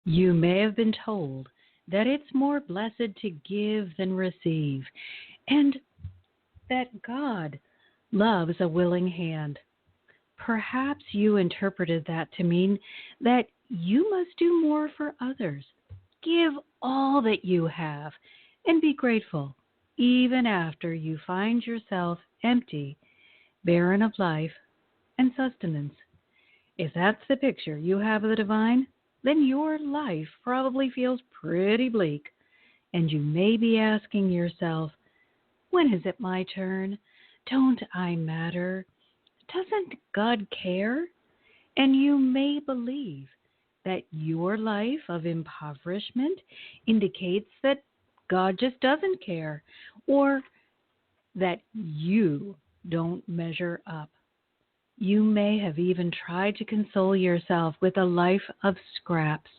You may have been told that it's more blessed to give than receive, and that God loves a willing hand. Perhaps you interpreted that to mean that you must do more for others. Give all that you have and be grateful, even after you find yourself empty, barren of life and sustenance. If that's the picture you have of the divine, then your life probably feels pretty bleak, and you may be asking yourself, when is it my turn? Don't I matter? Doesn't God care? And you may believe that your life of impoverishment indicates that God just doesn't care, or that you don't measure up. You may have even tried to console yourself with a life of scraps,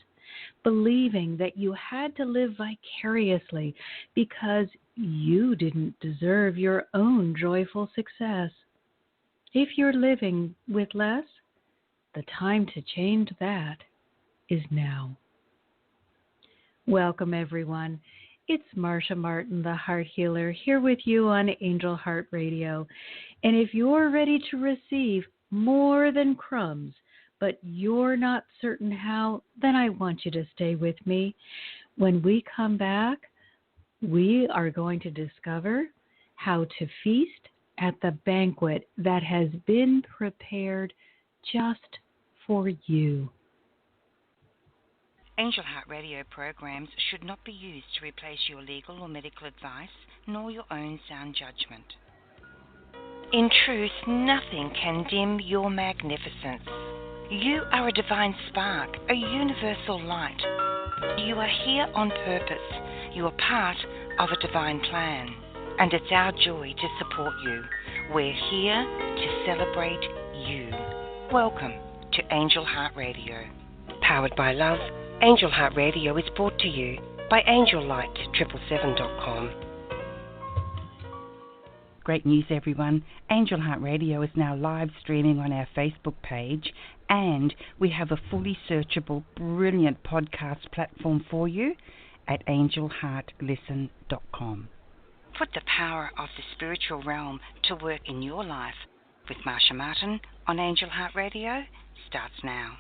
believing that you had to live vicariously because you didn't deserve your own joyful success. If you're living with less, the time to change that is now. Welcome, everyone. It's Marcia Martin, the Heart Healer, here with you on Angel Heart Radio. And if you're ready to receive more than crumbs, but you're not certain how, then I want you to stay with me. When we come back, we are going to discover how to feast at the banquet that has been prepared just for you. Angel Heart Radio programs should not be used to replace your legal or medical advice, nor your own sound judgment. In truth, nothing can dim your magnificence. You are a divine spark, a universal light. You are here on purpose. You are part of a divine plan, and it's our joy to support you. We're here to celebrate you. Welcome to Angel Heart Radio. Powered by love, Angel Heart Radio is brought to you by AngelLight777.com. Great news, everyone. Angel Heart Radio is now live streaming on our Facebook page, and we have a fully searchable, brilliant podcast platform for you at AngelHeartListen.com. Put the power of the spiritual realm to work in your life with Marcia Martin on Angel Heart Radio starts now.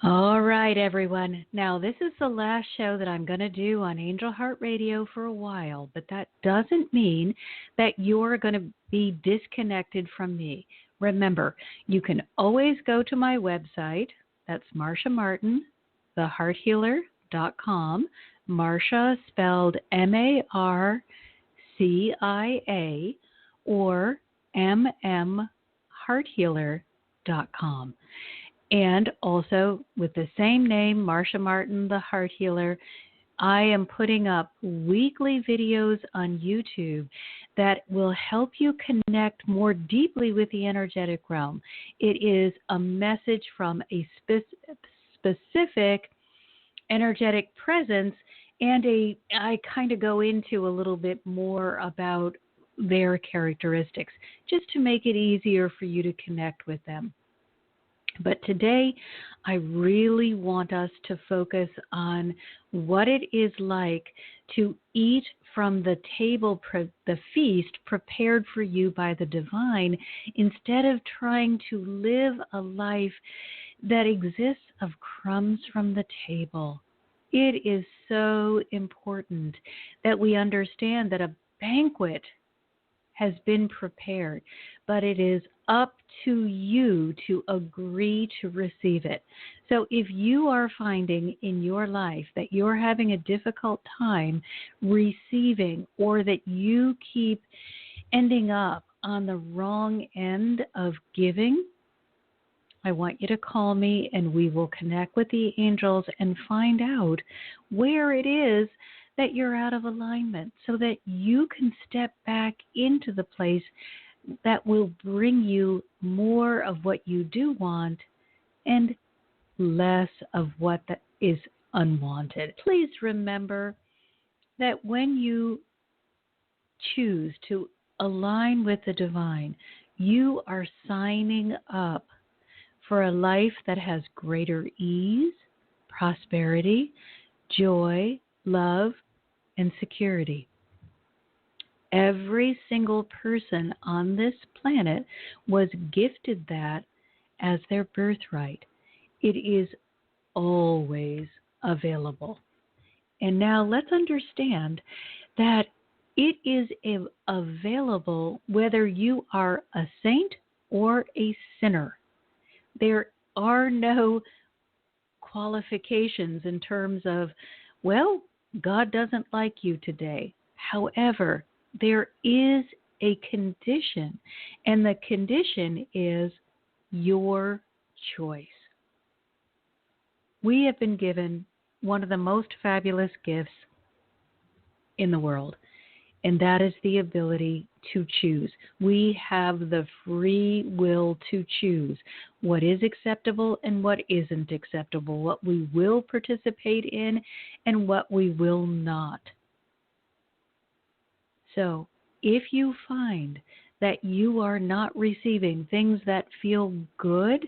All right, everyone. Now, this is the last show that I'm going to do on Angel Heart Radio for a while, but that doesn't mean that you're going to be disconnected from me. Remember, you can always go to my website. That's Marcia Martin, thehearthealer.com. Marcia spelled Marcia or mmhearthealer.com. And also with the same name, Marcia Martin, the Heart Healer, I am putting up weekly videos on YouTube that will help you connect more deeply with the energetic realm. It is a message from a specific energetic presence, and I kind of go into a little bit more about their characteristics, just to make it easier for you to connect with them. But today, I really want us to focus on what it is like to eat from the table, the feast prepared for you by the divine, instead of trying to live a life that exists of crumbs from the table. It is so important that we understand that a banquet has been prepared, but it is up to you to agree to receive it. So if you are finding in your life that you're having a difficult time receiving, or that you keep ending up on the wrong end of giving, I want you to call me and we will connect with the angels and find out where it is that you're out of alignment, so that you can step back into the place that will bring you more of what you do want and less of what is unwanted. Please remember that when you choose to align with the divine, you are signing up for a life that has greater ease, prosperity, joy, love, and security. Every single person on this planet was gifted that as their birthright. It is always available. And now let's understand that it is available whether you are a saint or a sinner. There are no qualifications in terms of, well, God doesn't like you today. However, there is a condition, and the condition is your choice. We have been given one of the most fabulous gifts in the world, and that is the ability to choose. We have the free will to choose what is acceptable and what isn't acceptable, what we will participate in and what we will not. So, if you find that you are not receiving things that feel good,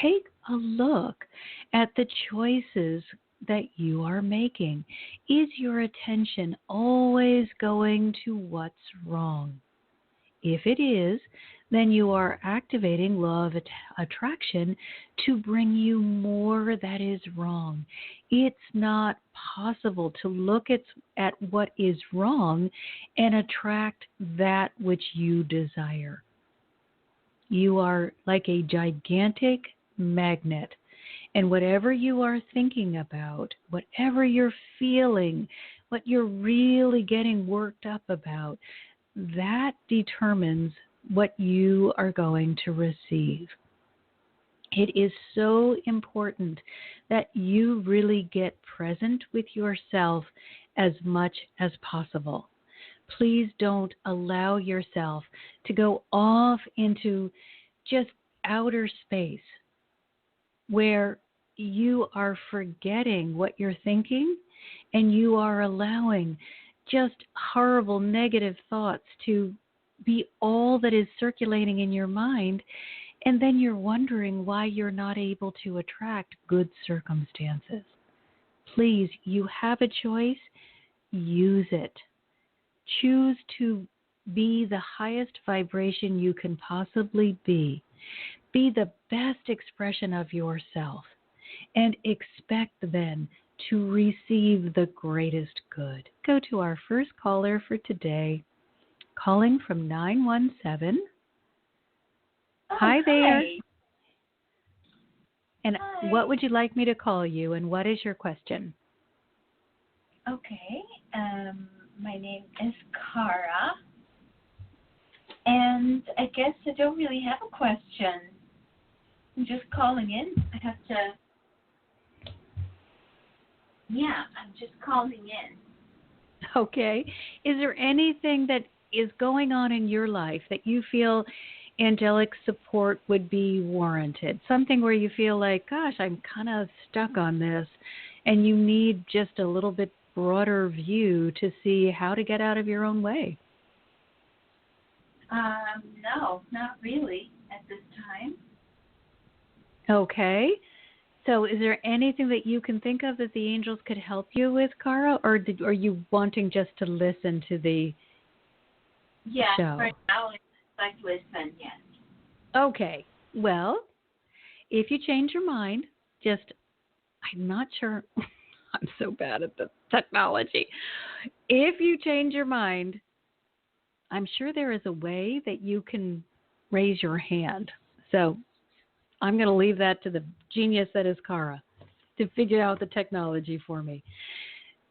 take a look at the choices that you are making. Is your attention always going to what's wrong? If it is, then you are activating law of attraction to bring you more that is wrong. It's not possible to look at what is wrong and attract that which you desire. You are like a gigantic magnet. And whatever you are thinking about, whatever you're feeling, what you're really getting worked up about, that determines what you are going to receive. It is so important that you really get present with yourself as much as possible. Please don't allow yourself to go off into just outer space where you are forgetting what you're thinking and you are allowing just horrible negative thoughts to be all that is circulating in your mind, and then you're wondering why you're not able to attract good circumstances. Please, you have a choice. Use it. Choose to be the highest vibration you can possibly be. Be the best expression of yourself, and expect then to receive the greatest good. Go to our first caller for today, calling from 917. Hi there. Hi. And Hi. what would you like me to call you, and what is your question? Okay. My name is Cara, and I guess I don't really have a question. I'm just calling in. I'm just calling in. Okay. Is there anything that is going on in your life that you feel angelic support would be warranted? Something where you feel like, gosh, I'm kind of stuck on this, and you need just a little bit broader view to see how to get out of your own way? No, not really at this time. Okay. So is there anything that you can think of that the angels could help you with, Cara, or are you wanting just to listen to the show? Right now I'd like to listen, yes. Okay. Well, if you change your mind, I'm not sure. I'm so bad at the technology. If you change your mind, I'm sure there is a way that you can raise your hand. So I'm going to leave that to the genius that is Cara to figure out the technology for me.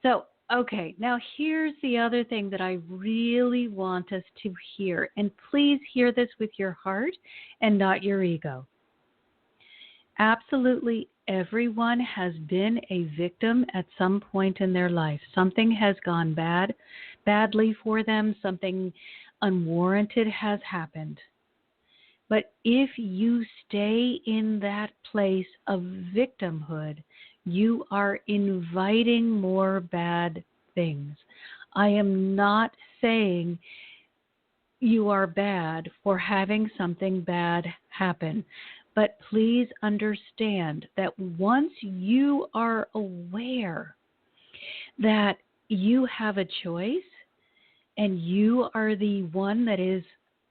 So, okay, now here's the other thing that I really want us to hear. And please hear this with your heart and not your ego. Absolutely everyone has been a victim at some point in their life. Something has gone badly for them. Something unwarranted has happened. But if you stay in that place of victimhood, you are inviting more bad things. I am not saying you are bad for having something bad happen. But please understand that once you are aware that you have a choice and you are the one that is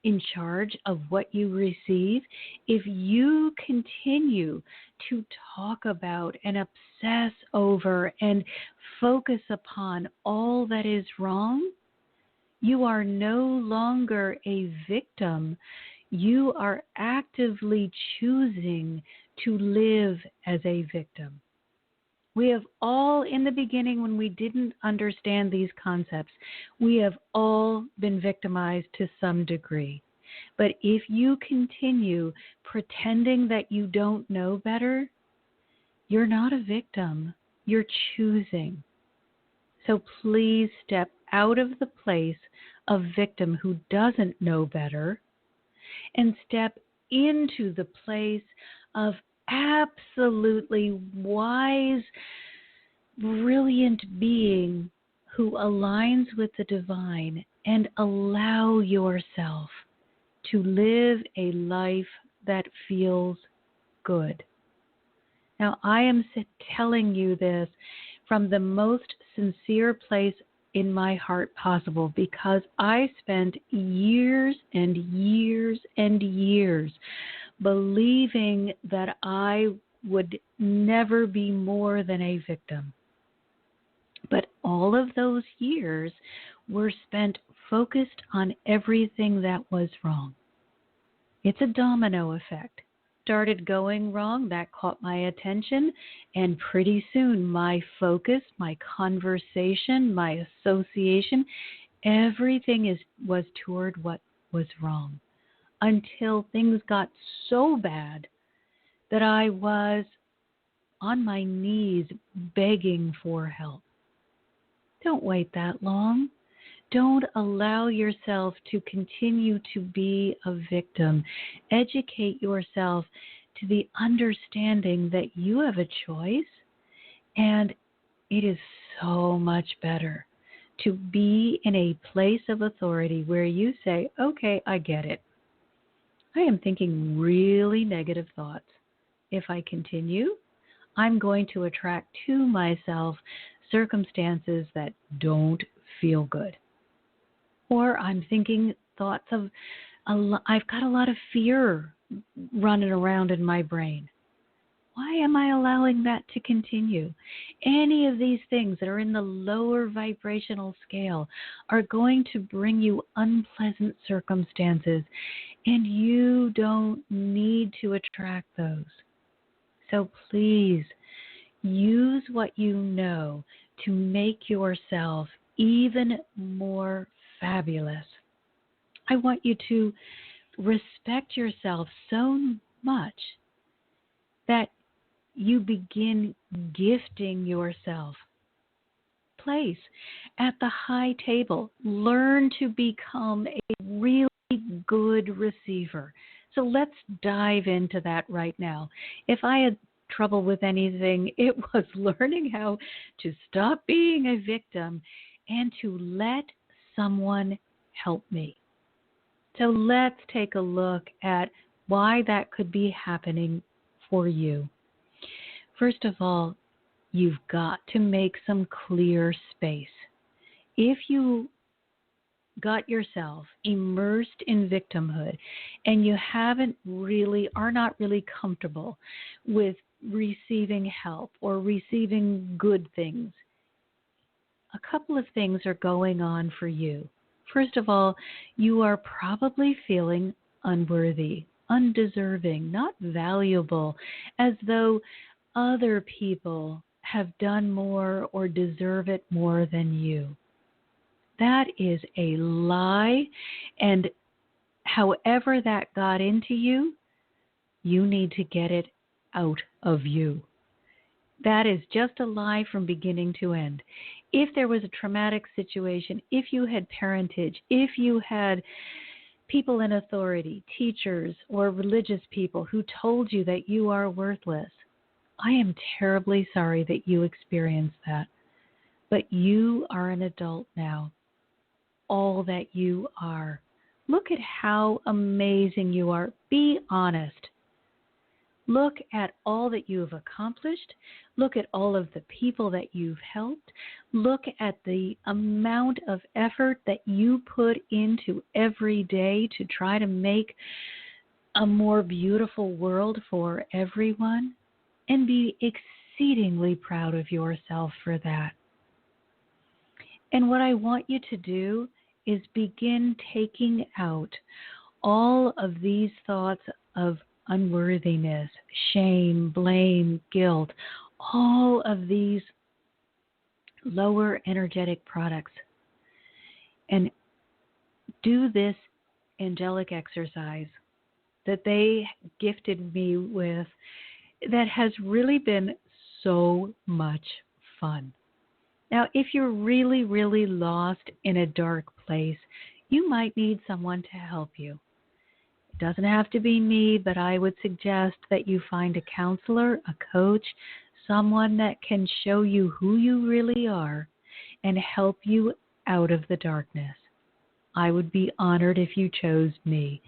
in charge of what you receive, if you continue to talk about and obsess over and focus upon all that is wrong, you are no longer a victim. You are actively choosing to live as a victim. We have all, in the beginning, when we didn't understand these concepts, we have all been victimized to some degree. But if you continue pretending that you don't know better, you're not a victim. You're choosing. So please step out of the place of victim who doesn't know better and step into the place of absolutely wise, brilliant being who aligns with the divine, and allow yourself to live a life that feels good. Now, I am telling you this from the most sincere place in my heart possible, because I spent years and years and years believing that I would never be more than a victim. But all of those years were spent focused on everything that was wrong. It's a domino effect. Started going wrong, that caught my attention, and pretty soon my focus, my conversation, my association, everything was toward what was wrong, until things got so bad that I was on my knees begging for help. Don't wait that long. Don't allow yourself to continue to be a victim. Educate yourself to the understanding that you have a choice, and it is so much better to be in a place of authority where you say, okay, I get it. I am thinking really negative thoughts. If I continue, I'm going to attract to myself circumstances that don't feel good. Or I'm thinking thoughts of, I've got a lot of fear running around in my brain. Why am I allowing that to continue? Any of these things that are in the lower vibrational scale are going to bring you unpleasant circumstances, and you don't need to attract those. So please use what you know to make yourself even more fabulous. I want you to respect yourself so much that you begin gifting yourself place at the high table. Learn to become a really good receiver. So let's dive into that right now. If I had trouble with anything, it was learning how to stop being a victim and to let someone help me. So let's take a look at why that could be happening for you. First of all, you've got to make some clear space. If you got yourself immersed in victimhood and you are not really comfortable with receiving help or receiving good things, a couple of things are going on for you. First of all, you are probably feeling unworthy, undeserving, not valuable, as though other people have done more or deserve it more than you. That is a lie, and however that got into you, you need to get it out of you. That is just a lie from beginning to end. If there was a traumatic situation, if you had parentage, if you had people in authority, teachers or religious people who told you that you are worthless, I am terribly sorry that you experienced that. But you are an adult now. All that you are. Look at how amazing you are. Be honest. Look at all that you have accomplished. Look at all of the people that you've helped. Look at the amount of effort that you put into every day to try to make a more beautiful world for everyone, and be exceedingly proud of yourself for that. And what I want you to do is begin taking out all of these thoughts of unworthiness, shame, blame, guilt, all of these lower energetic products, and do this angelic exercise that they gifted me with that has really been so much fun. Now, if you're really, really lost in a dark place, you might need someone to help you. It doesn't have to be me, but I would suggest that you find a counselor, a coach, someone that can show you who you really are and help you out of the darkness. I would be honored if you chose me,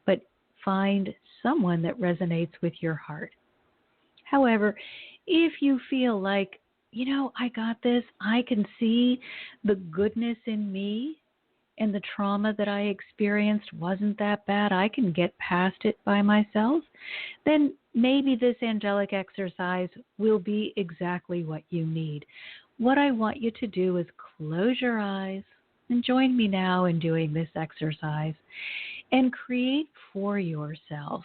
but find someone that resonates with your heart. However, if you feel like, I got this, I can see the goodness in me, and the trauma that I experienced wasn't that bad, I can get past it by myself, then maybe this angelic exercise will be exactly what you need. What I want you to do is close your eyes and join me now in doing this exercise and create for yourself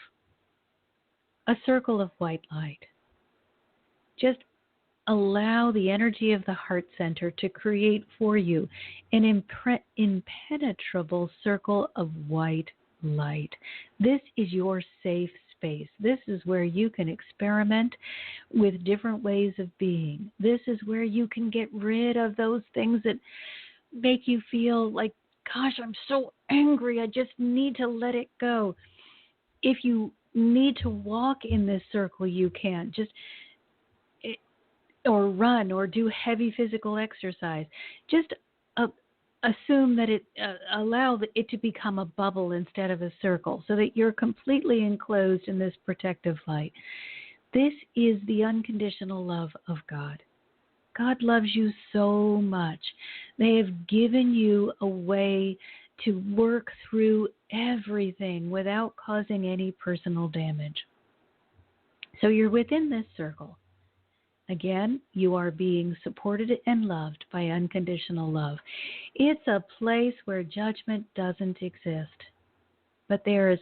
a circle of white light. Just allow the energy of the heart center to create for you an impenetrable circle of white light. This is your safe space. This is where you can experiment with different ways of being. This is where you can get rid of those things that make you feel like, gosh, I'm so angry, I just need to let it go. If you need to walk in this circle, you can. Or run or do heavy physical exercise. Just assume that allow it to become a bubble instead of a circle so that you're completely enclosed in this protective light. This is the unconditional love of God. God loves you so much. They have given you a way to work through everything without causing any personal damage. So you're within this circle. Again, you are being supported and loved by unconditional love. It's a place where judgment doesn't exist, but there is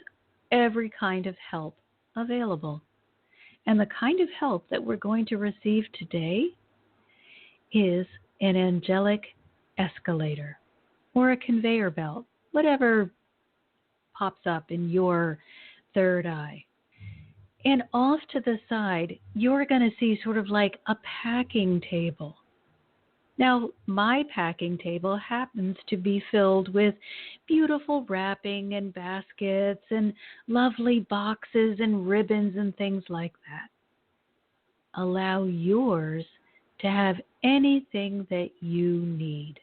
every kind of help available. And the kind of help that we're going to receive today is an angelic escalator or a conveyor belt, whatever pops up in your third eye. And off to the side, you're going to see sort of like a packing table. Now, my packing table happens to be filled with beautiful wrapping and baskets and lovely boxes and ribbons and things like that. Allow yours to have anything that you need.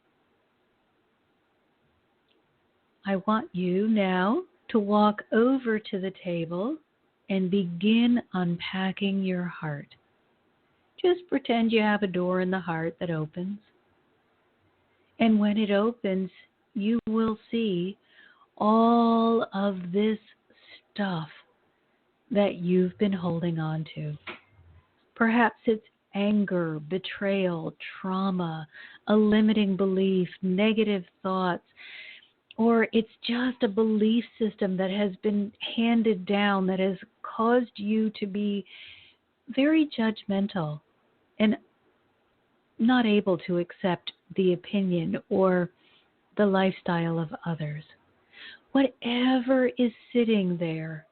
I want you now to walk over to the table and begin unpacking your heart. Just pretend you have a door in the heart that opens. And when it opens, you will see all of this stuff that you've been holding on to. Perhaps it's anger, betrayal, trauma, a limiting belief, negative thoughts, or it's just a belief system that has been handed down that has caused you to be very judgmental and not able to accept the opinion or the lifestyle of others. Whatever is sitting there,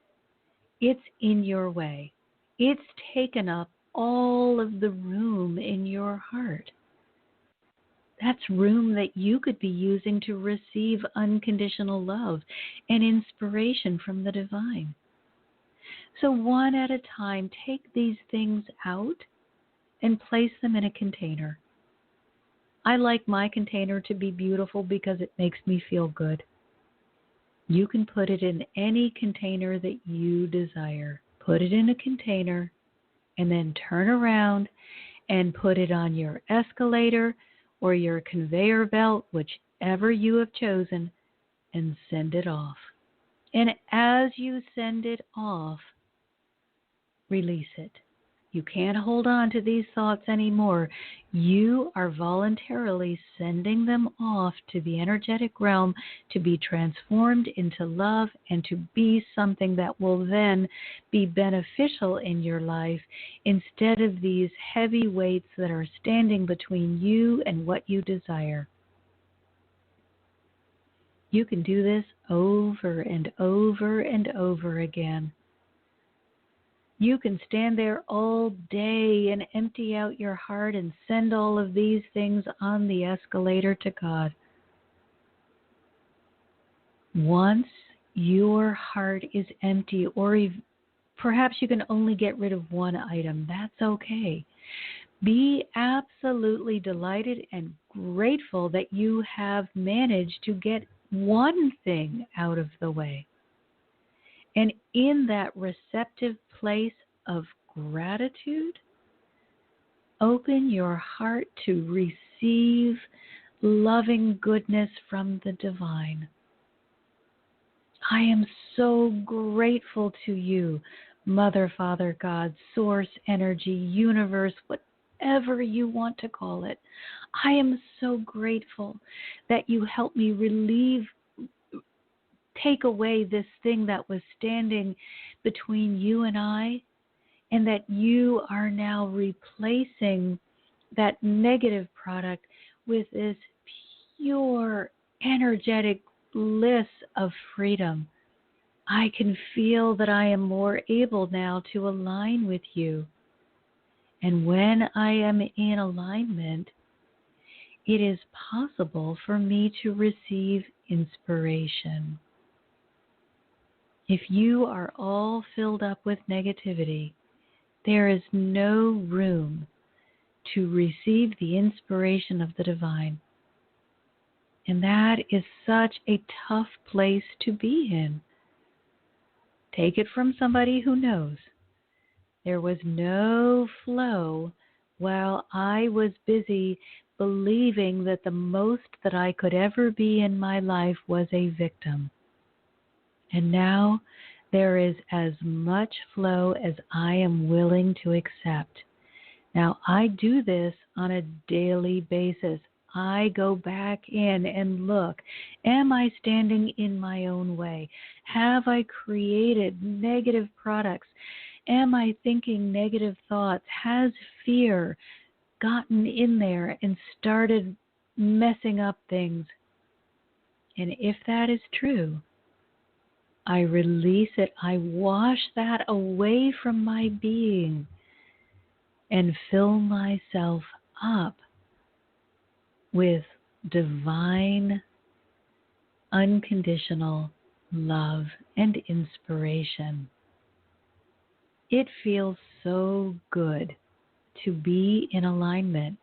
it's in your way. It's taken up all of the room in your heart. That's room that you could be using to receive unconditional love and inspiration from the divine. So one at a time, take these things out and place them in a container. I like my container to be beautiful because it makes me feel good. You can put it in any container that you desire. put it in a container, and then turn around and put it on your escalator or your conveyor belt, whichever you have chosen, and send it off. And as you send it off, release it. You can't hold on to these thoughts anymore. You are voluntarily sending them off to the energetic realm to be transformed into love and to be something that will then be beneficial in your life instead of these heavy weights that are standing between you and what you desire. You can do this over and over and over again. You can stand there all day and empty out your heart and send all of these things on the escalator to God. Once your heart is empty, or perhaps you can only get rid of one item, that's okay. Be absolutely delighted and grateful that you have managed to get one thing out of the way. And in that receptive place of gratitude, open your heart to receive loving goodness from the divine. I am so grateful to you, Mother, Father, God, Source, Energy, Universe, whatever you want to call it. I am so grateful that you helped me take away this thing that was standing between you and I, and that you are now replacing that negative product with this pure, energetic bliss of freedom. I can feel that I am more able now to align with you. And when I am in alignment, it is possible for me to receive inspiration. If you are all filled up with negativity, there is no room to receive the inspiration of the divine. And that is such a tough place to be in. Take it from somebody who knows. There was no flow while I was busy believing that the most that I could ever be in my life was a victim. And now there is as much flow as I am willing to accept. Now, I do this on a daily basis. I go back in and look. Am I standing in my own way? Have I created negative products? Am I thinking negative thoughts? Has fear gotten in there and started messing up things? And if that is true, I release it. I wash that away from my being and fill myself up with divine, unconditional love and inspiration. It feels so good to be in alignment.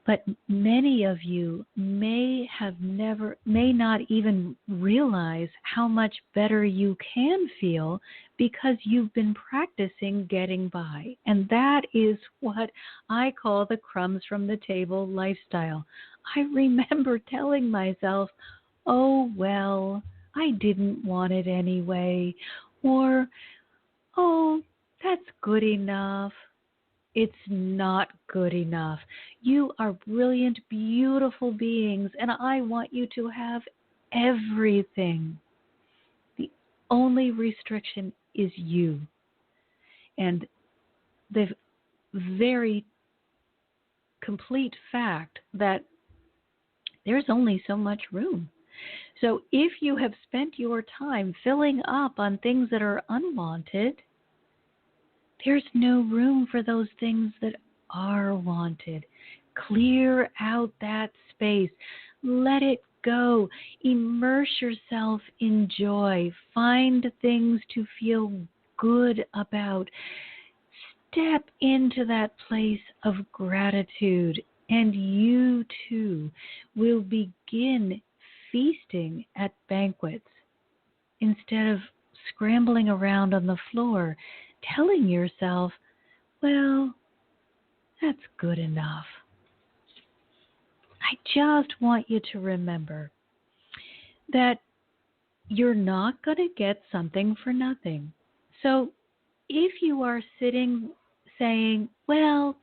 But many of you may not even realize how much better you can feel because you've been practicing getting by. And that is what I call the crumbs from the table lifestyle. I remember telling myself, oh, well, I didn't want it anyway. Or, oh, that's good enough. It's not good enough. You are brilliant, beautiful beings, and I want you to have everything. The only restriction is you. And the very complete fact that there's only so much room. So if you have spent your time filling up on things that are unwanted, there's no room for those things that are wanted. Clear out that space. Let it go. Immerse yourself in joy. Find things to feel good about. Step into that place of gratitude, and you too will begin feasting at banquets instead of scrambling around on the floor, telling yourself, well, that's good enough. I just want you to remember that you're not going to get something for nothing. So if you are sitting saying, well,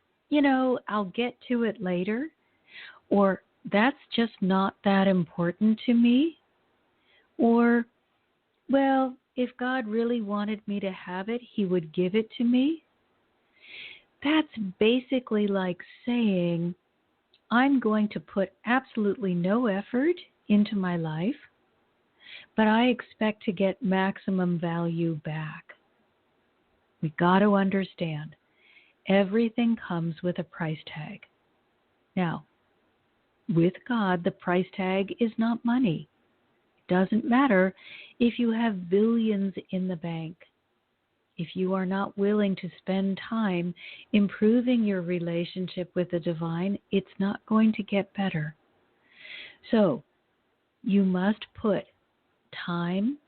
I'll get to it later, or that's just not that important to me, or, well, if God really wanted me to have it, He would give it to me. That's basically like saying, I'm going to put absolutely no effort into my life, but I expect to get maximum value back. We got to understand, everything comes with a price tag. Now, with God, the price tag is not money. It doesn't matter if you have billions in the bank. If you are not willing to spend time improving your relationship with the divine, it's not going to get better. So, you must put time,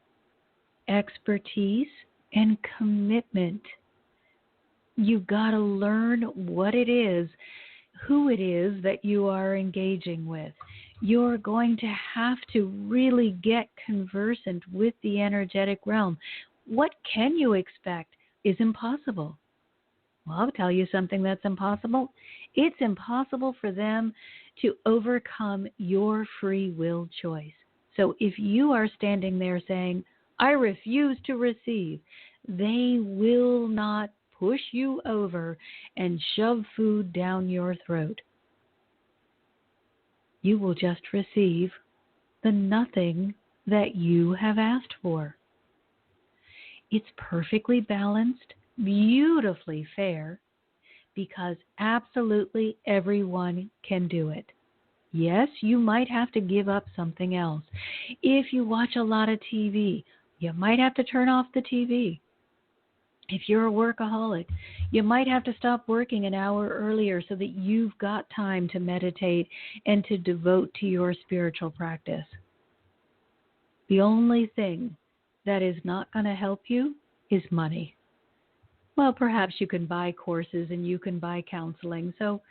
expertise, and commitment. You've got to learn what it is, who it is that you are engaging with. You're going to have to really get conversant with the energetic realm. What can you expect is impossible. Well, I'll tell you something that's impossible. It's impossible for them to overcome your free will choice. So if you are standing there saying, I refuse to receive, they will not push you over and shove food down your throat. You will just receive the nothing that you have asked for. It's perfectly balanced, beautifully fair, because absolutely everyone can do it. Yes, you might have to give up something else. If you watch a lot of TV, you might have to turn off the TV. If you're a workaholic, you might have to stop working an hour earlier so that you've got time to meditate and to devote to your spiritual practice. The only thing that is not going to help you is money. Well, perhaps you can buy courses and you can buy counseling. So,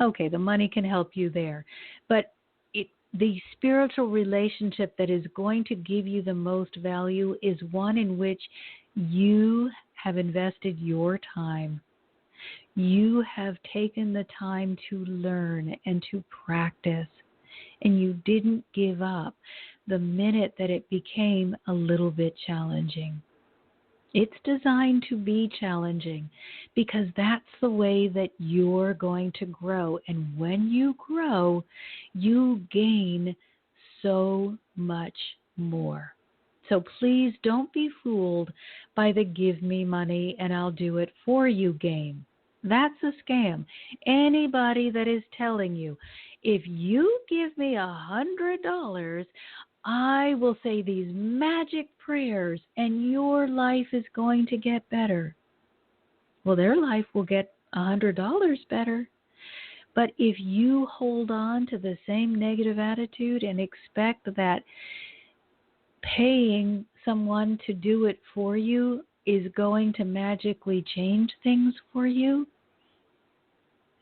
okay, the money can help you there. But the spiritual relationship that is going to give you the most value is one in which you have invested your time. You have taken the time to learn and to practice, and you didn't give up the minute that it became a little bit challenging. It's designed to be challenging because that's the way that you're going to grow. And when you grow, you gain so much more. So please don't be fooled by the give me money and I'll do it for you game. That's a scam. Anybody that is telling you, if you give me $100, I will say these magic prayers and your life is going to get better. Well, their life will get $100 better. But if you hold on to the same negative attitude and expect that paying someone to do it for you is going to magically change things for you,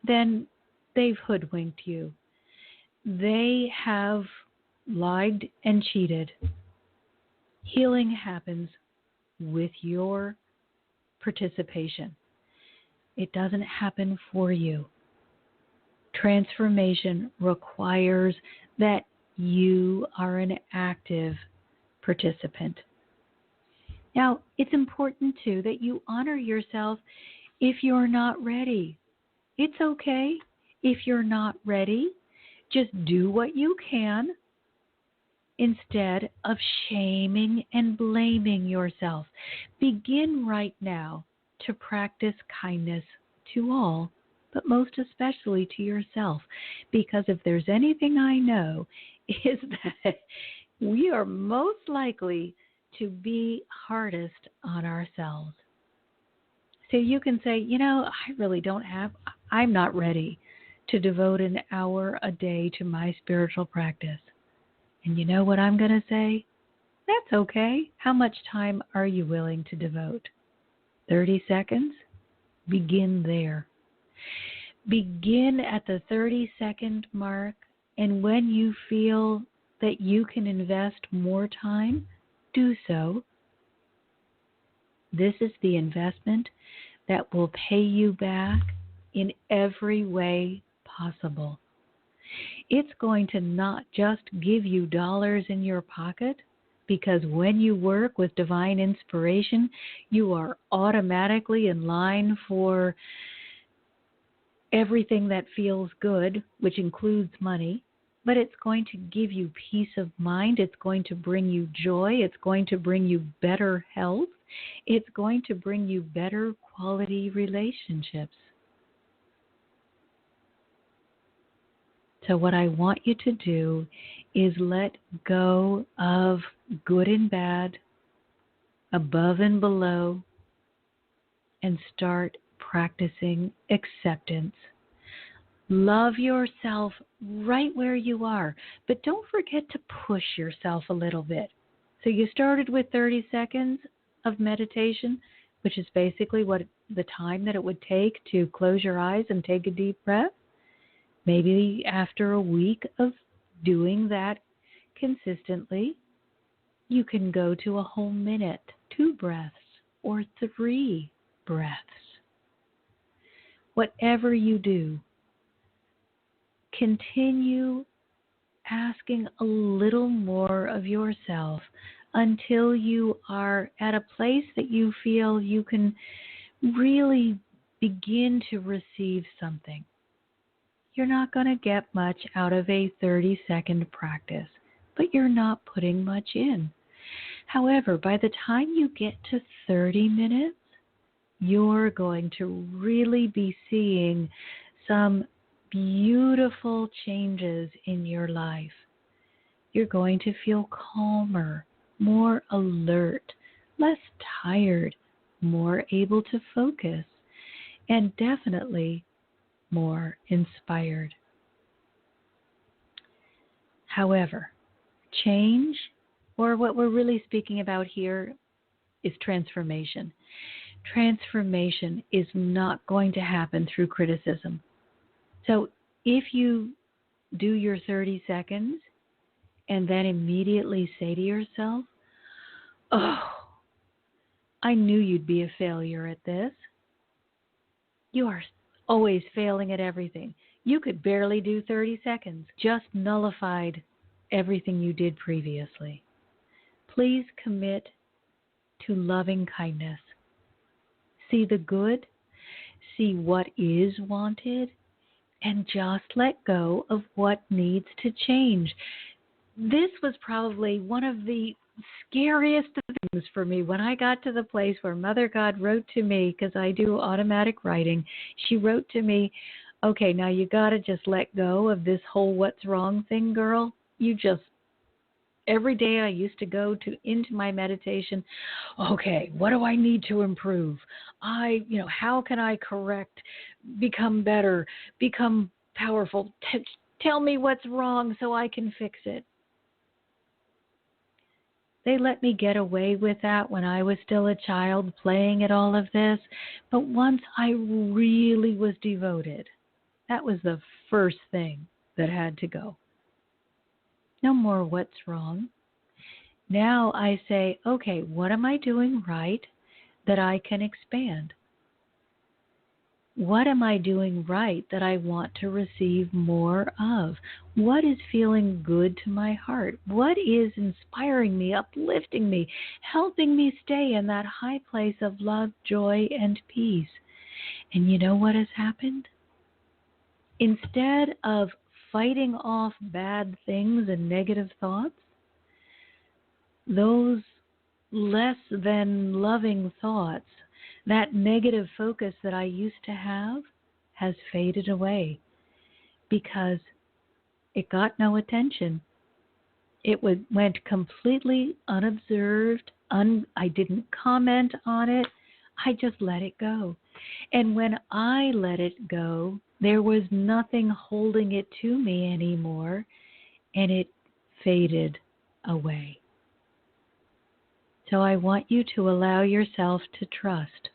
then they've hoodwinked you. They have lied and cheated. Healing happens with your participation. It doesn't happen for you. Transformation requires that you are an active participant. Now, it's important, too, that you honor yourself if you're not ready. It's okay if you're not ready. Just do what you can instead of shaming and blaming yourself. Begin right now to practice kindness to all, but most especially to yourself. Because if there's anything I know, is that we are most likely to be hardest on ourselves. So you can say, I'm not ready to devote an hour a day to my spiritual practice. And you know what I'm going to say? That's okay. How much time are you willing to devote? 30 seconds? Begin there. Begin at the 30-second mark, and when you feel that you can invest more time, do so. This is the investment that will pay you back in every way possible. It's going to not just give you dollars in your pocket, because when you work with divine inspiration, you are automatically in line for everything that feels good, which includes money, but it's going to give you peace of mind. It's going to bring you joy. It's going to bring you better health. It's going to bring you better quality relationships. So what I want you to do is let go of good and bad, above and below, and start practicing acceptance. Love yourself right where you are, but don't forget to push yourself a little bit. So you started with 30 seconds of meditation, which is basically what the time that it would take to close your eyes and take a deep breath. Maybe after a week of doing that consistently, you can go to a whole minute, 2 breaths, or 3 breaths. Whatever you do, continue asking a little more of yourself until you are at a place that you feel you can really begin to receive something. You're not going to get much out of a 30-second practice, but you're not putting much in. However, by the time you get to 30 minutes, you're going to really be seeing some beautiful changes in your life. You're going to feel calmer, more alert, less tired, more able to focus, and definitely more inspired. However, change, or what we're really speaking about here, is transformation. Transformation is not going to happen through criticism. So if you do your 30 seconds and then immediately say to yourself, oh, I knew you'd be a failure at this. You are always failing at everything. You could barely do 30 seconds, just nullified everything you did previously. Please commit to loving kindness. See the good, see what is wanted, and just let go of what needs to change. This was probably one of the scariest things for me when I got to the place where Mother God wrote to me, because I do automatic writing. She wrote to me, okay, now you got to just let go of this whole what's wrong thing, girl. You just, every day I used to go into my meditation, okay, what do I need to improve? How can I correct, become better, become powerful? Tell me what's wrong so I can fix it. They let me get away with that when I was still a child, playing at all of this. But once I really was devoted, that was the first thing that had to go. No more what's wrong. Now I say, okay, what am I doing right that I can expand? What am I doing right that I want to receive more of? What is feeling good to my heart? What is inspiring me, uplifting me, helping me stay in that high place of love, joy, and peace? And you know what has happened? Instead of fighting off bad things and negative thoughts, those less than loving thoughts, that negative focus that I used to have, has faded away because it got no attention. It went completely unobserved. I didn't comment on it. I just let it go. And when I let it go, there was nothing holding it to me anymore, and it faded away. So I want you to allow yourself to trust.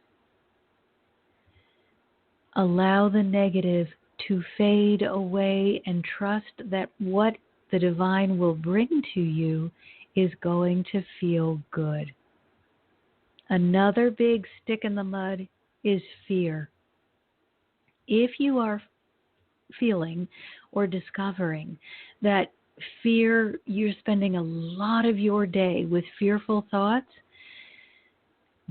Allow the negative to fade away and trust that what the divine will bring to you is going to feel good. Another big stick in the mud is fear. If you are feeling or discovering that fear, you're spending a lot of your day with fearful thoughts,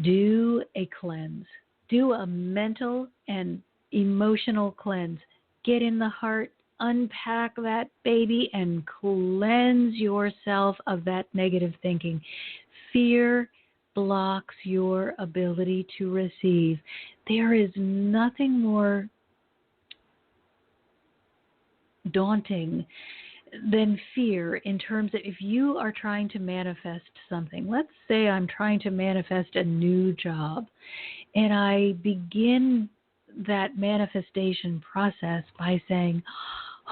do a cleanse. Do a mental and emotional cleanse. Get in the heart, unpack that baby, and cleanse yourself of that negative thinking. Fear blocks your ability to receive. There is nothing more daunting than fear in terms of if you are trying to manifest something. Let's say I'm trying to manifest a new job, and I begin that manifestation process by saying,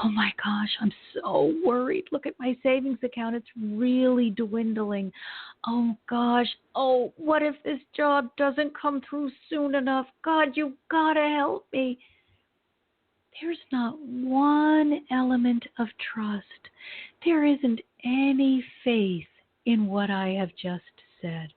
oh my gosh, I'm so worried. Look at my savings account. It's really dwindling. Oh gosh. Oh, what if this job doesn't come through soon enough? God, you gotta help me. There's not one element of trust. There isn't any faith in what I have just said.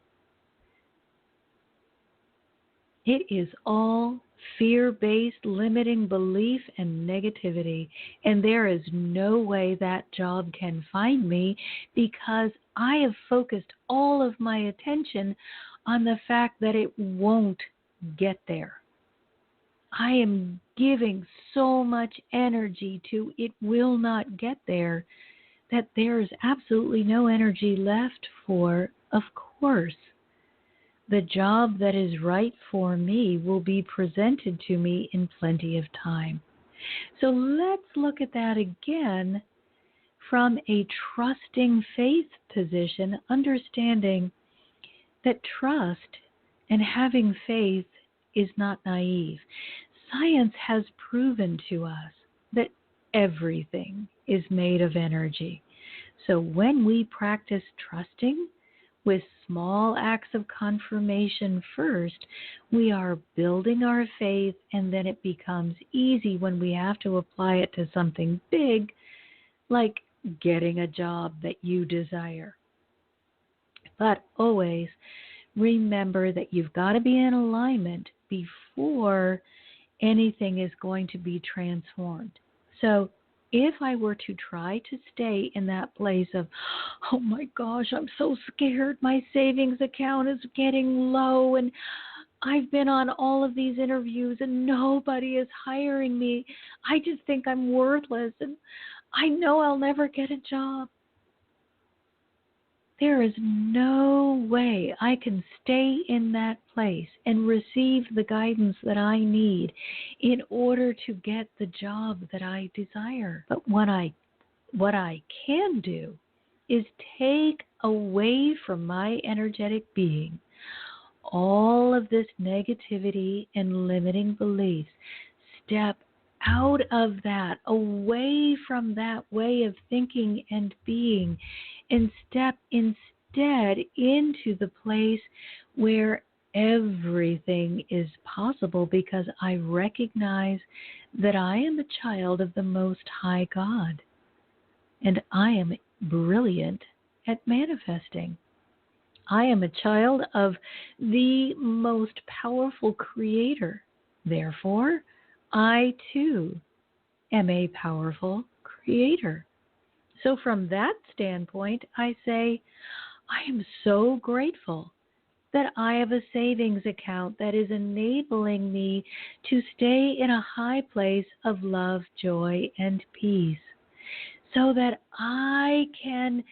It is all fear-based, limiting belief and negativity. And there is no way that job can find me because I have focused all of my attention on the fact that it won't get there. I am giving so much energy to it will not get there that there is absolutely no energy left for, of course, the job that is right for me will be presented to me in plenty of time. So let's look at that again from a trusting faith position, understanding that trust and having faith is not naive. Science has proven to us that everything is made of energy. So when we practice trusting with small acts of confirmation first, we are building our faith, and then it becomes easy when we have to apply it to something big, like getting a job that you desire. But always remember that you've got to be in alignment before anything is going to be transformed. So if I were to try to stay in that place of, oh my gosh, I'm so scared, my savings account is getting low, and I've been on all of these interviews and nobody is hiring me. I just think I'm worthless and I know I'll never get a job. There is no way I can stay in that place and receive the guidance that I need in order to get the job that I desire. But what I can do is take away from my energetic being all of this negativity and limiting beliefs. Step out of that, away from that way of thinking and being, and step instead into the place where everything is possible, because I recognize that I am a child of the Most High God, and I am brilliant at manifesting. I am a child of the most powerful Creator. Therefore, I too am a powerful Creator. So from that standpoint, I say, I am so grateful that I have a savings account that is enabling me to stay in a high place of love, joy, and peace, so that I can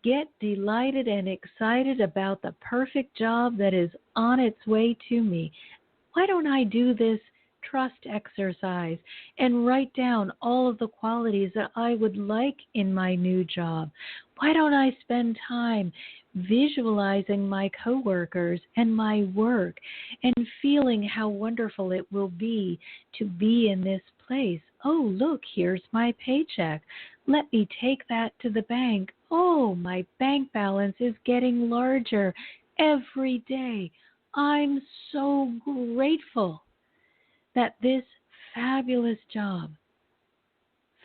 get delighted and excited about the perfect job that is on its way to me. Why don't I do this trust exercise and write down all of the qualities that I would like in my new job? Why don't I spend time visualizing my coworkers and my work and feeling how wonderful it will be to be in this place? Oh, look, here's my paycheck. Let me take that to the bank. Oh, my bank balance is getting larger. every day. I'm so grateful that this fabulous job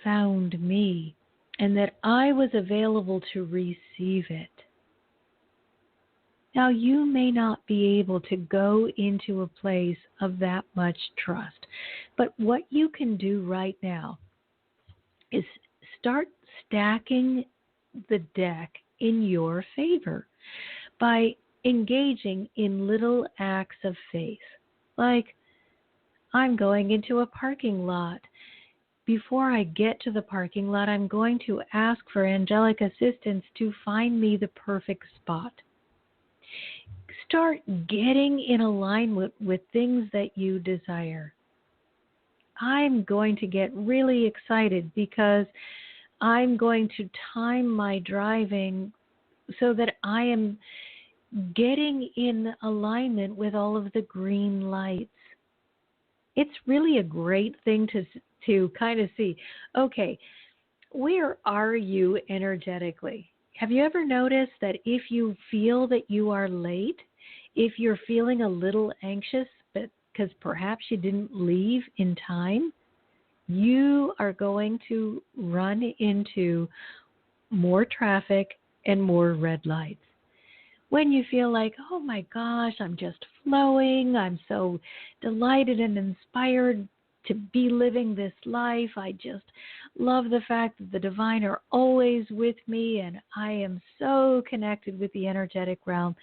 found me and that I was available to receive it. Now, you may not be able to go into a place of that much trust, but what you can do right now is start stacking the deck in your favor by engaging in little acts of faith, like, I'm going into a parking lot. Before I get to the parking lot, I'm going to ask for angelic assistance to find me the perfect spot. Start getting in alignment with things that you desire. I'm going to get really excited because I'm going to time my driving so that I am getting in alignment with all of the green lights. It's really a great thing to kind of see, okay, where are you energetically? Have you ever noticed that if you feel that you are late, if you're feeling a little anxious because perhaps you didn't leave in time, you are going to run into more traffic and more red lights. When you feel like, oh my gosh, I'm just flowing, I'm so delighted and inspired to be living this life, I just love the fact that the divine are always with me and I am so connected with the energetic realm,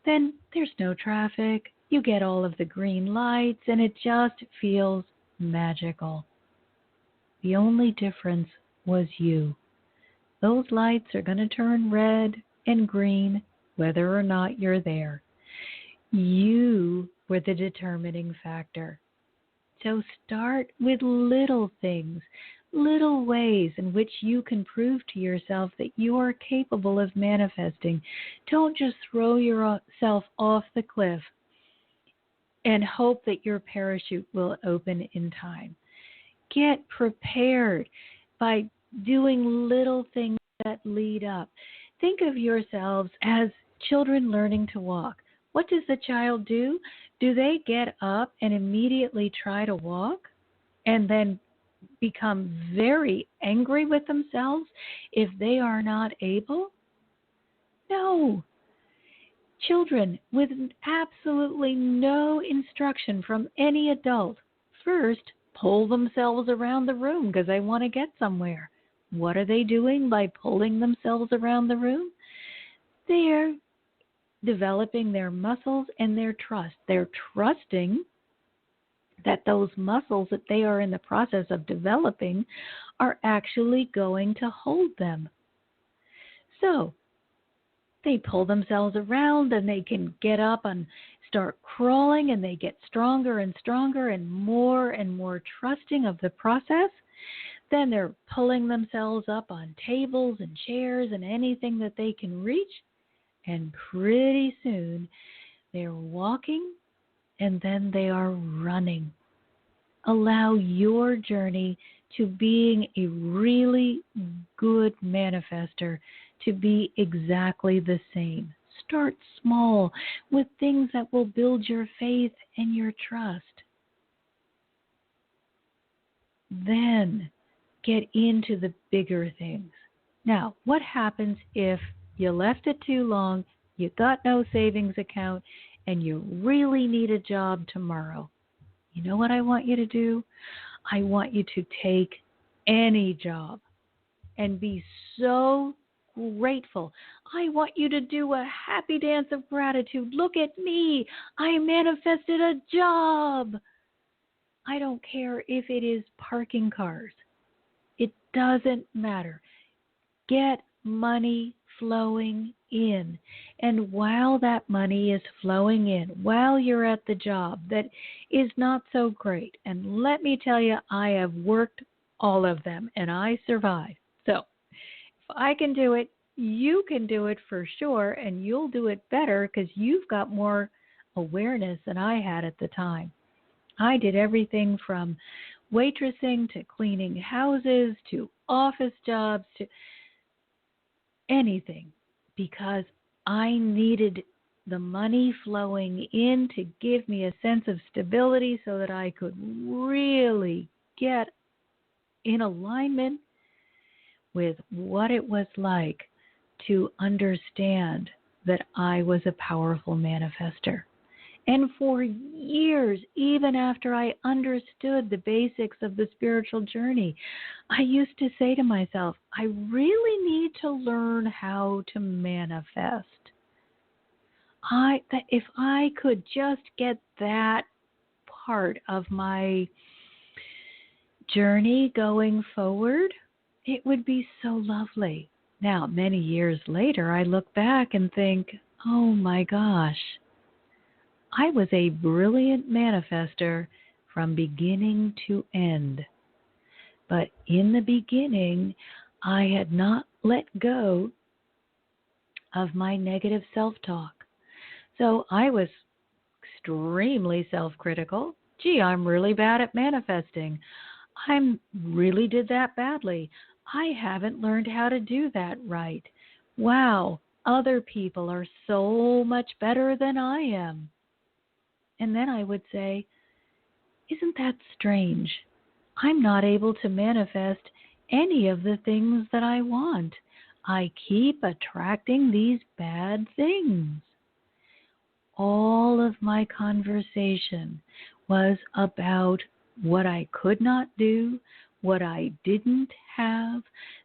then there's no traffic, you get all of the green lights, and it just feels magical. The only difference was you. Those lights are going to turn red and green whether or not you're there. You were the determining factor. So start with little things, little ways in which you can prove to yourself that you are capable of manifesting. Don't just throw yourself off the cliff and hope that your parachute will open in time. Get prepared by doing little things that lead up. Think of yourselves as children learning to walk. What does the child do? Do they get up and immediately try to walk and then become very angry with themselves if they are not able? No. Children with absolutely no instruction from any adult first pull themselves around the room because they want to get somewhere. What are they doing by pulling themselves around the room? They're developing their muscles and their trust. They're trusting that those muscles that they are in the process of developing are actually going to hold them. So they pull themselves around and they can get up and start crawling, and they get stronger and stronger and more trusting of the process. Then they're pulling themselves up on tables and chairs and anything that they can reach. And pretty soon they're walking and then they are running. Allow your journey to being a really good manifester to be exactly the same. Start small with things that will build your faith and your trust. Then get into the bigger things. Now, what happens if you left it too long, you got no savings account, and you really need a job tomorrow? You know what I want you to do? I want you to take any job and be so grateful. I want you to do a happy dance of gratitude. Look at me. I manifested a job. I don't care if it is parking cars. It doesn't matter. Get money flowing in. And while that money is flowing in, while you're at the job that is not so great, and let me tell you, I have worked all of them and I survived. So if I can do it, you can do it for sure, and you'll do it better because you've got more awareness than I had at the time. I did everything from waitressing to cleaning houses to office jobs to anything because I needed the money flowing in to give me a sense of stability so that I could really get in alignment with what it was like to understand that I was a powerful manifester. And for years, even after I understood the basics of the spiritual journey, I used to say to myself, I really need to learn how to manifest. If I could just get that part of my journey going forward, it would be so lovely. Now, many years later, I look back and think, oh my gosh, I was a brilliant manifester from beginning to end. But in the beginning, I had not let go of my negative self-talk. So I was extremely self-critical. Gee, I'm really bad at manifesting. I really did that badly. I haven't learned how to do that right. Wow, other people are so much better than I am. And then I would say, isn't that strange? I'm not able to manifest any of the things that I want. I keep attracting these bad things. All of my conversation was about what I could not do, what I didn't have,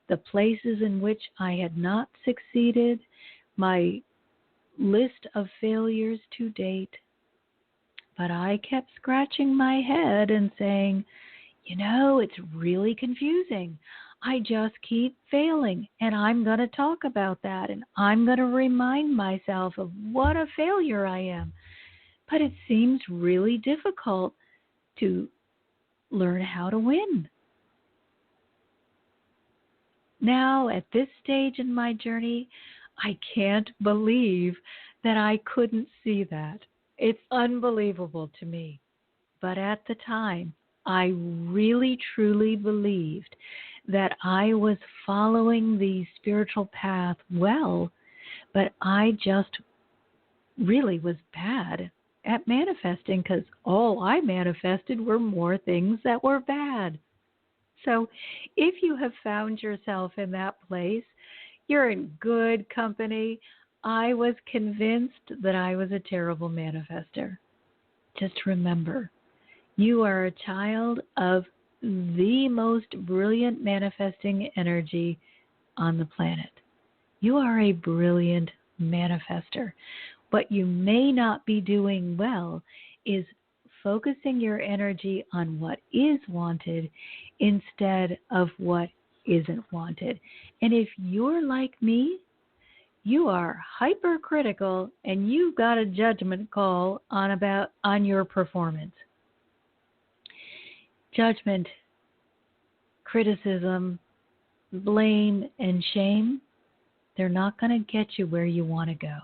the places in which I had not succeeded, my list of failures to date. But I kept scratching my head and saying, it's really confusing. I just keep failing, and I'm going to talk about that, and I'm going to remind myself of what a failure I am. But it seems really difficult to learn how to win. Now, at this stage in my journey, I can't believe that I couldn't see that. It's unbelievable to me. But at the time, I really, truly believed that I was following the spiritual path well, but I just really was bad at manifesting because all I manifested were more things that were bad. So if you have found yourself in that place, you're in good company. I was convinced that I was a terrible manifester. Just remember, you are a child of the most brilliant manifesting energy on the planet. You are a brilliant manifester. What you may not be doing well is focusing your energy on what is wanted instead of what isn't wanted. And if you're like me, you are hypercritical and you've got a judgment call on your performance. Judgment, criticism, blame, and shame, they're not going to get you where you want to go.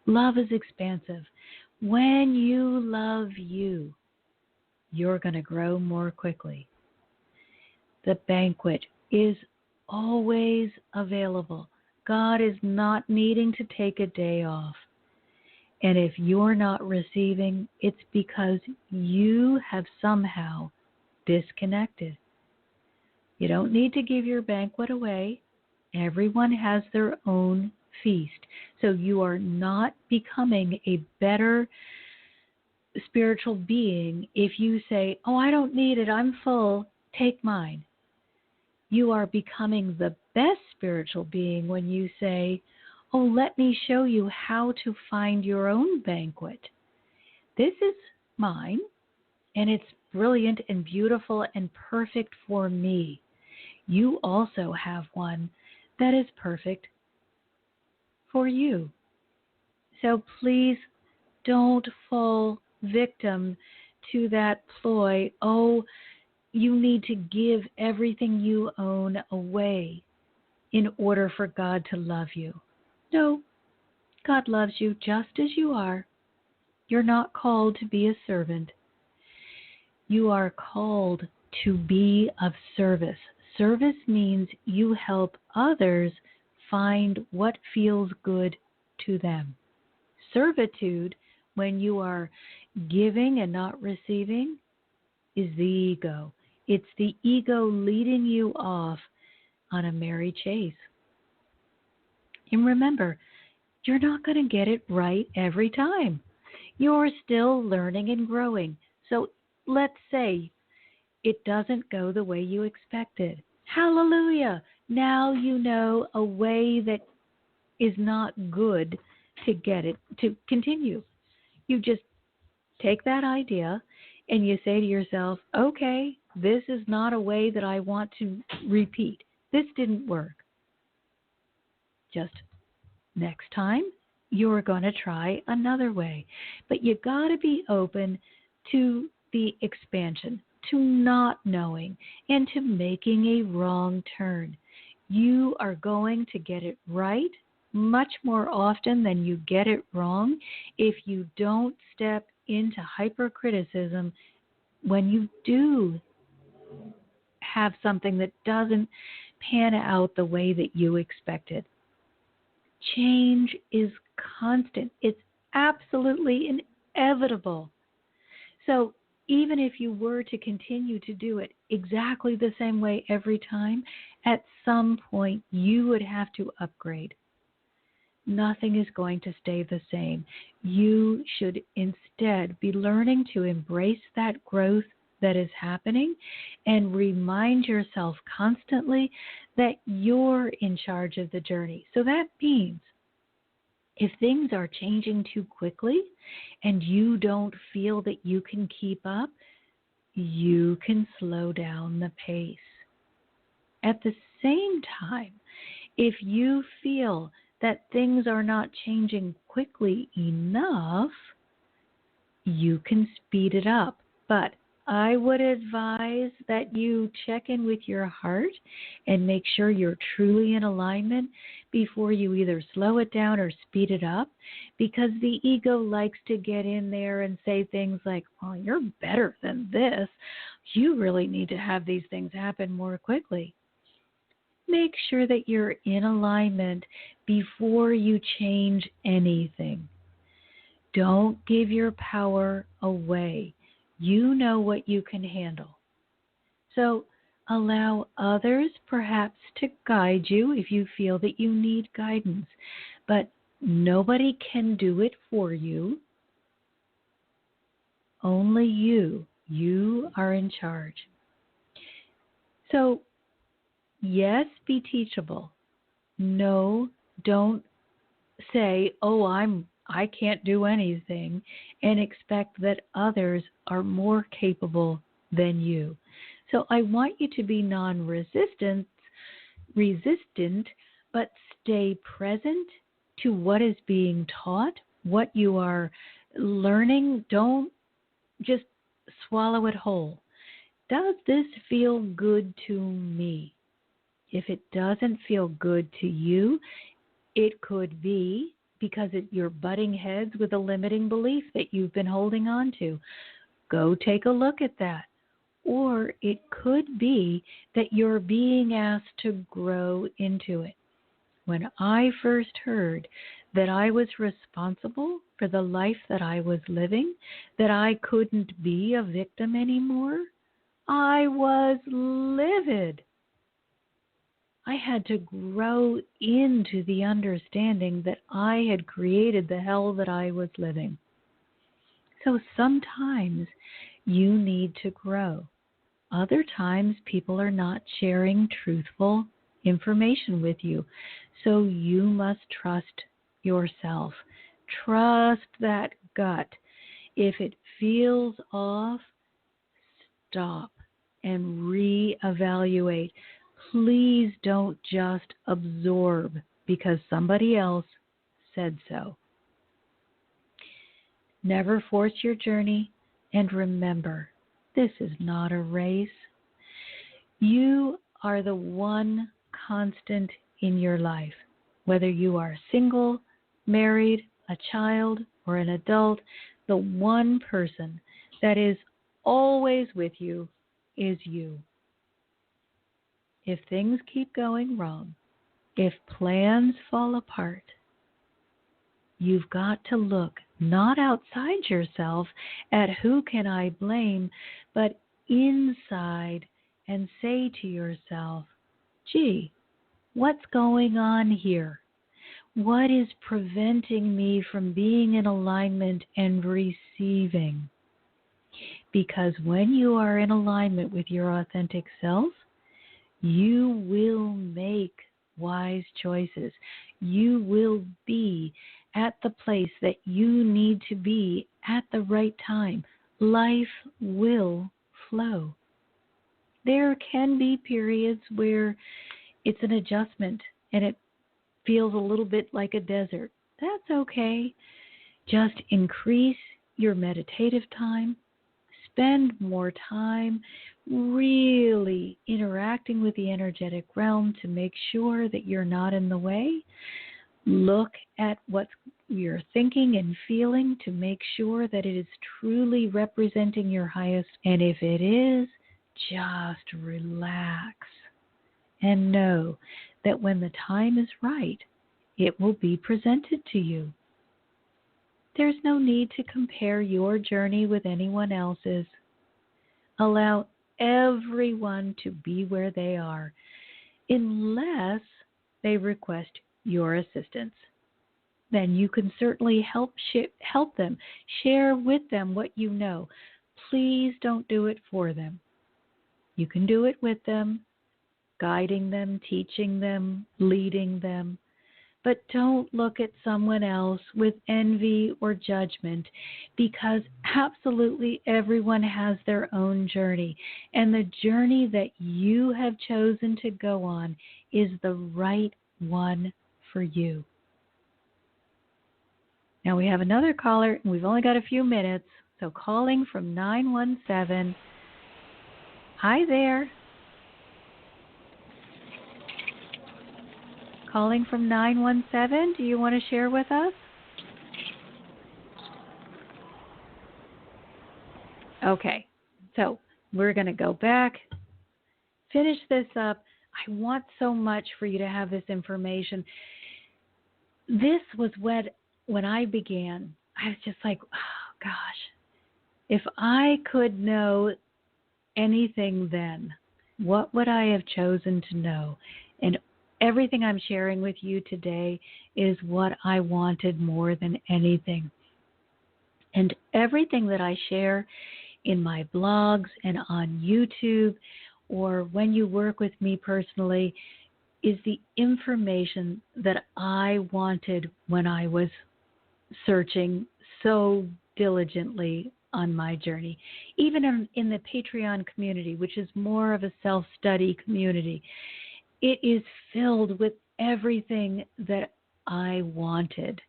Love is expansive. When you love you, you're going to grow more quickly. The banquet is always available. God is not needing to take a day off. And if you're not receiving, it's because you have somehow disconnected. You don't need to give your banquet away. Everyone has their own feast. So you are not becoming a better spiritual being if you say, oh, I don't need it, I'm full, take mine. You are becoming the best spiritual being when you say, oh, let me show you how to find your own banquet. This is mine, and it's brilliant and beautiful and perfect for me. You also have one that is perfect for you. So please don't fall victim to that ploy, oh, you need to give everything you own away in order for God to love you. No, God loves you just as you are. You're not called to be a servant. You are called to be of service. Service means you help others find what feels good to them. servitude, when you are giving and not receiving, is the ego. It's the ego leading you off on a merry chase. And remember, you're not going to get it right every time. You're still learning and growing. So let's say it doesn't go the way you expected. Hallelujah! Now you know a way that is not good to get it to continue. You just take that idea and you say to yourself, okay, this is not a way that I want to repeat. This didn't work. Just next time, you're going to try another way. But you got to be open to the expansion, to not knowing, and to making a wrong turn. You are going to get it right much more often than you get it wrong if you don't step into hypercriticism when you do have something that doesn't pan out the way that you expected. Change is constant. It's absolutely inevitable. So even if you were to continue to do it exactly the same way every time, at some point you would have to upgrade. Nothing is going to stay the same. You should instead be learning to embrace that growth that is happening and remind yourself constantly that you're in charge of the journey. So that means if things are changing too quickly and you don't feel that you can keep up, you can slow down the pace. At the same time, if you feel that things are not changing quickly enough, you can speed it up. But I would advise that you check in with your heart and make sure you're truly in alignment before you either slow it down or speed it up, because the ego likes to get in there and say things like, well, you're better than this. You really need to have these things happen more quickly. Make sure that you're in alignment before you change anything. Don't give your power away. You know what you can handle. So allow others perhaps to guide you if you feel that you need guidance. But nobody can do it for you. Only you. You are in charge. So yes, be teachable. No, don't say, oh, I can't do anything, and expect that others are more capable than you. So I want you to be resistant, but stay present to what is being taught, what you are learning. Don't just swallow it whole. Does this feel good to me? If it doesn't feel good to you, it could be because you're butting heads with a limiting belief that you've been holding on to. Go take a look at that. Or it could be that you're being asked to grow into it. When I first heard that I was responsible for the life that I was living, that I couldn't be a victim anymore, I was livid. I had to grow into the understanding that I had created the hell that I was living. So sometimes you need to grow. Other times people are not sharing truthful information with you. So you must trust yourself. Trust that gut. If it feels off, stop and reevaluate. Please don't just absorb because somebody else said so. Never force your journey, and remember, this is not a race. You are the one constant in your life. Whether you are single, married, a child, or an adult, the one person that is always with you is you. If things keep going wrong, if plans fall apart, you've got to look not outside yourself at who can I blame, but inside and say to yourself, gee, what's going on here? What is preventing me from being in alignment and receiving? Because when you are in alignment with your authentic self, you will make wise choices. You will be at the place that you need to be at the right time. Life will flow. There can be periods where it's an adjustment and it feels a little bit like a desert. That's okay. Just increase your meditative time. Spend more time really interacting with the energetic realm to make sure that you're not in the way. Look at what you're thinking and feeling to make sure that it is truly representing your highest. And if it is, just relax and know that when the time is right, it will be presented to you. There's no need to compare your journey with anyone else's. Allow everyone to be where they are, unless they request your assistance. Then you can certainly help them. Share with them what you know. Please don't do it for them. You can do it with them, guiding them, teaching them, leading them. But don't look at someone else with envy or judgment, because absolutely everyone has their own journey. And the journey that you have chosen to go on is the right one for you. Now we have another caller, and we've only got a few minutes. So calling from 917. Hi there. Calling from 917, do you want to share with us? Okay, so we're going to go back, finish this up. I want so much for you to have this information. This was when I began. I was just like, oh gosh, if I could know anything then, what would I have chosen to know? And everything I'm sharing with you today is what I wanted more than anything. And everything that I share in my blogs and on YouTube, or when you work with me personally, is the information that I wanted when I was searching so diligently on my journey. Even in the Patreon community, which is more of a self-study community, it is filled with everything that I wanted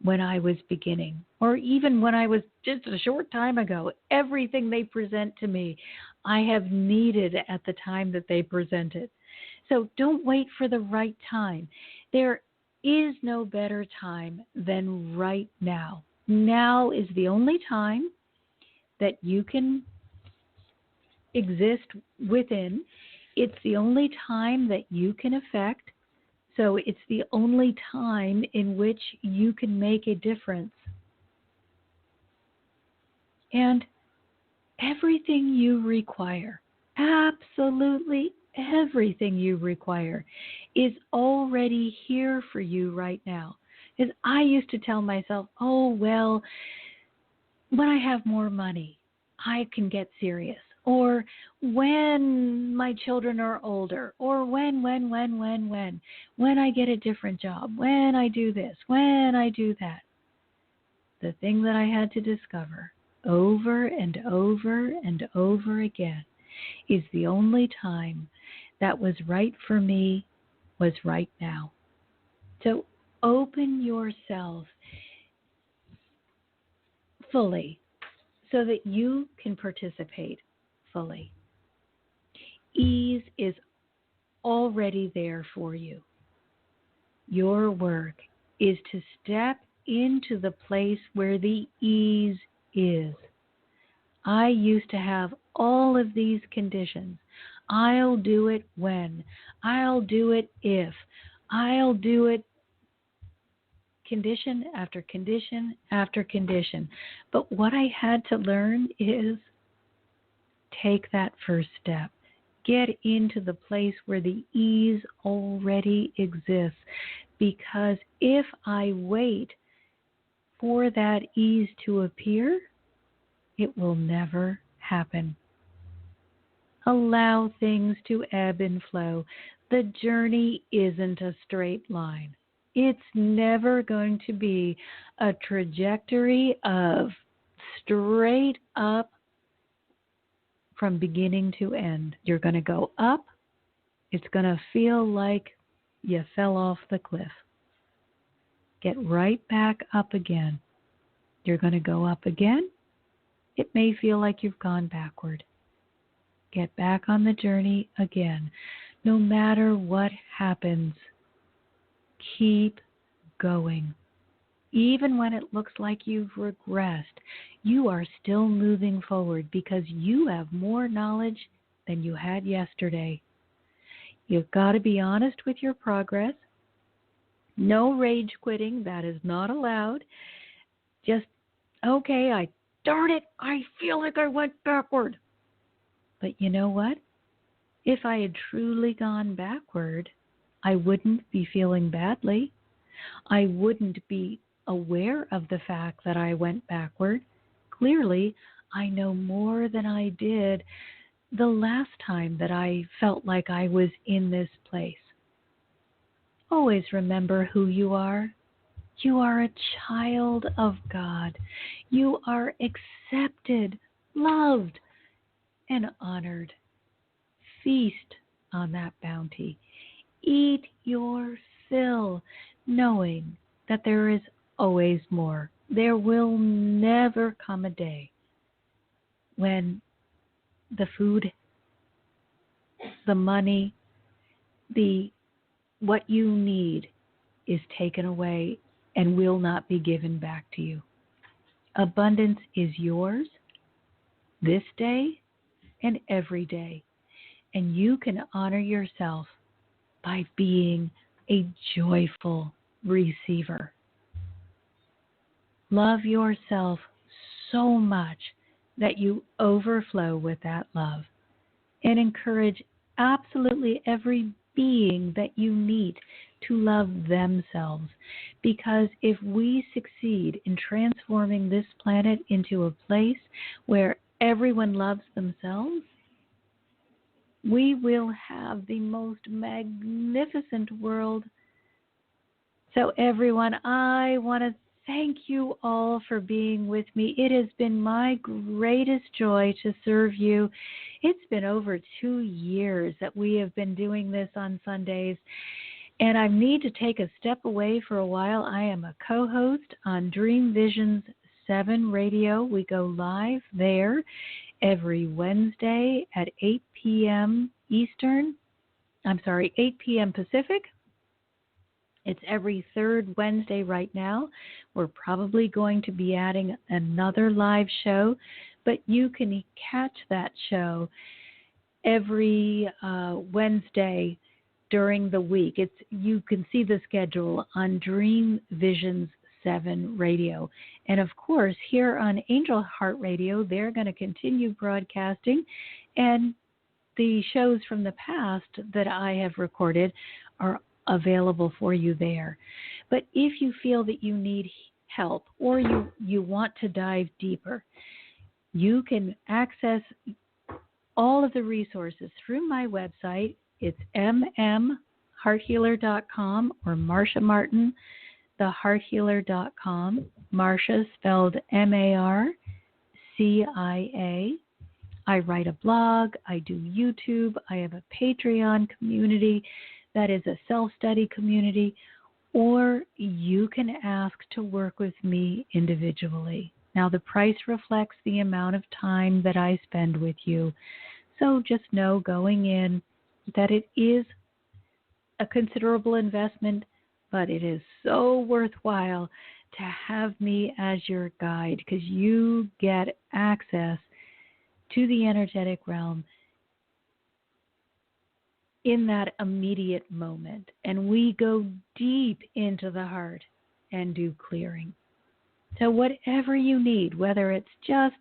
when I was beginning, or even when I was just a short time ago. Everything they present to me, I have needed at the time that they present it. So don't wait for the right time. There is no better time than right now. Now is the only time that you can exist within. It's the only time that you can affect. So it's the only time in which you can make a difference. And everything you require, absolutely everything you require, is already here for you right now. Because I used to tell myself, oh, well, when I have more money, I can get serious. Or when my children are older, or when I get a different job, when I do this, when I do that. The thing that I had to discover over and over and over again is the only time that was right for me was right now. So open yourself fully so that you can participate fully. Ease is already there for you. Your work is to step into the place where the ease is. I used to have all of these conditions. I'll do it when. I'll do it if. I'll do it condition after condition after condition. But what I had to learn is take that first step. Get into the place where the ease already exists. Because if I wait for that ease to appear, it will never happen. Allow things to ebb and flow. The journey isn't a straight line. It's never going to be a trajectory of straight up from beginning to end. You're going to go up. It's going to feel like you fell off the cliff. Get right back up again. You're going to go up again. It may feel like you've gone backward. Get back on the journey again. No matter what happens, keep going. Even when it looks like you've regressed, you are still moving forward because you have more knowledge than you had yesterday. You've got to be honest with your progress. No rage quitting. That is not allowed. Just, okay, darn it, I feel like I went backward. But you know what? If I had truly gone backward, I wouldn't be feeling badly. I wouldn't be aware of the fact that I went backward. Clearly, I know more than I did the last time that I felt like I was in this place. Always remember who you are. You are a child of God. You are accepted, loved, and honored. Feast on that bounty. Eat your fill, knowing that there is always more. There will never come a day when the food, the money, what you need is taken away and will not be given back to you. Abundance is yours this day and every day. And you can honor yourself by being a joyful receiver. Love yourself so much that you overflow with that love. And encourage absolutely every being that you meet to love themselves. Because if we succeed in transforming this planet into a place where everyone loves themselves, we will have the most magnificent world. So everyone, I want to thank you all for being with me. It has been my greatest joy to serve you. It's been over 2 years that we have been doing this on Sundays, and I need to take a step away for a while. I am a co-host on Dream Visions 7 Radio. We go live there every Wednesday at 8 p.m. Eastern. 8 p.m. Pacific. It's every third Wednesday right now. We're probably going to be adding another live show, but you can catch that show every Wednesday during the week. You can see the schedule on Dream Visions 7 Radio. And of course, here on Angel Heart Radio, they're going to continue broadcasting, and the shows from the past that I have recorded are available for you there. But if you feel that you need help or you want to dive deeper, you can access all of the resources through my website. It's mmhearthealer.com or Marcia Martin, thehearthealer.com. Marcia spelled Marcia. I write a blog. I do YouTube. I have a Patreon community that is a self-study community, or you can ask to work with me individually. Now, the price reflects the amount of time that I spend with you. So just know going in that it is a considerable investment, but it is so worthwhile to have me as your guide, because you get access to the energetic realm in that immediate moment. And we go deep into the heart. and do clearing. So whatever you need, whether it's just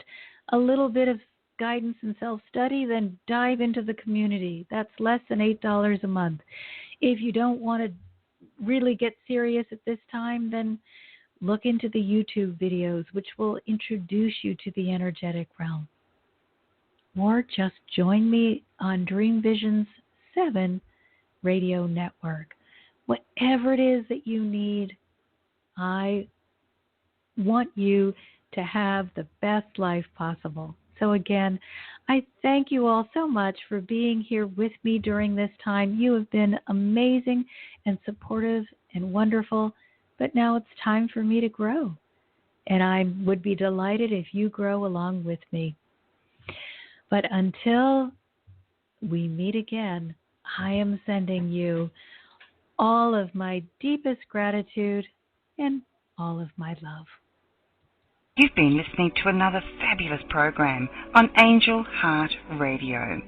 a little bit of guidance and self-study, then dive into the community. That's less than $8 a month. If you don't want to really get serious at this time, then look into the YouTube videos, which will introduce you to the energetic realm. Or just join me on Dream Visions 7 radio network. Whatever it is that you need, I want you to have the best life possible. So again, I thank you all so much for being here with me during this time. You have been amazing and supportive and wonderful, but now it's time for me to grow. And I would be delighted if you grow along with me. But until we meet again, I am sending you all of my deepest gratitude and all of my love. You've been listening to another fabulous program on Angel Heart Radio.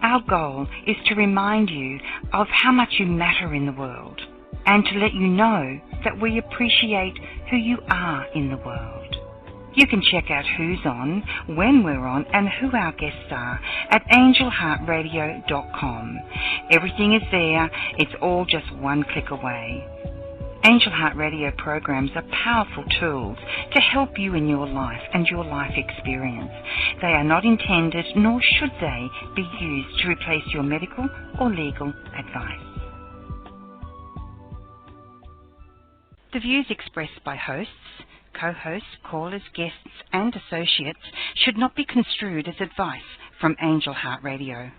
Our goal is to remind you of how much you matter in the world and to let you know that we appreciate who you are in the world. You can check out who's on, when we're on, and who our guests are at angelheartradio.com. Everything is there. It's all just one click away. Angel Heart Radio programs are powerful tools to help you in your life and your life experience. They are not intended, nor should they, be used to replace your medical or legal advice. The views expressed by hosts, co-hosts, callers, guests, and associates should not be construed as advice from Angel Heart Radio.